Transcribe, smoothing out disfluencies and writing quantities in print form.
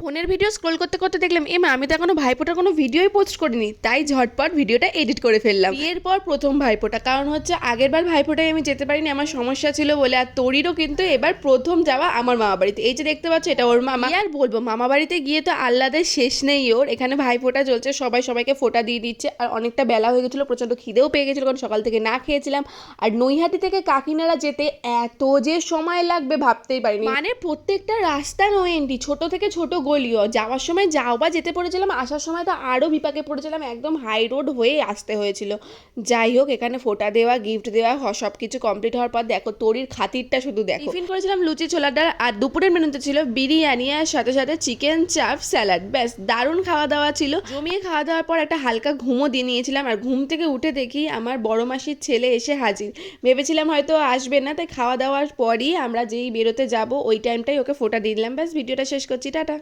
ফোনের video scroll করতে করতে দেখলাম এমা আমি তো এখনো ভাইফোঁটার কোনো ভিডিওই পোস্ট করিনি, তাই ঝটপট ভিডিওটা এডিট করে ফেললাম। বিয়ের পর প্রথম ভাইফোঁটা, কারণ হচ্ছে আগের বার ভাইফোঁটায় আমি যেতে পারিনি, আমার সমস্যা ছিল বলে। আর তোরইরও কিন্তু এবার প্রথম যাওয়া আমার মামা বাড়িতে। এই যে দেখতে পাচ্ছ এটা ওর মামা। আর বলবো মামা বাড়িতে গিয়ে তো আহ্লাদের শেষ নেই ওর। এখানে ভাইফোঁটা চলছে, সবাই সবাইকে ফোঁটা দিয়ে দিচ্ছে। আর অনেকটা বেলা হয়ে গেছিলো, প্রচণ্ড খিদেও পেয়ে গেছিলো, কারণ সকাল থেকে না খেয়েছিলাম। আর নৈহাটি থেকে কাকিনাড়া যেতে এত যে সময় লাগবে ভাবতেই পারিনি। মানে প্রত্যেকটা রাস্তা নয়নটি, ছোট থেকে ছোট গলিও। যাওয়ার সময় যাও বা যেতে পড়েছিলাম, আসার সময় তো আরও বিপাকে পড়েছিলাম, একদম হাই রোড হয়ে আসতে হয়েছিল। যাই হোক, এখানে ফোঁটা দেওয়া, গিফট দেওয়া সব কিছু কমপ্লিট হওয়ার পর দেখো তোরির খাতিরটা শুধু দেখো। টিফিন করেছিলাম লুচি ছোলার ডাল, আর দুপুরের মেনুতে ছিল বিরিয়ানি আর সাথে সাথে চিকেন চাপ স্যালাড। ব্যাস দারুণ খাওয়া দাওয়া ছিল। জমিয়ে খাওয়া দাওয়ার পর একটা হালকা ঘুমও দিয়ে নিয়েছিলাম। আর ঘুম থেকে উঠে দেখি আমার বড় মাসির ছেলে এসে হাজির। ভেবেছিলাম হয়তো আসবে না, তাই খাওয়া দাওয়ার পরই আমরা যেই বেরোতে যাব ওই টাইমটাই ওকে ফোঁটা দিয়ে দিলাম। ব্যাস ভিডিওটা শেষ করছি, টাটা।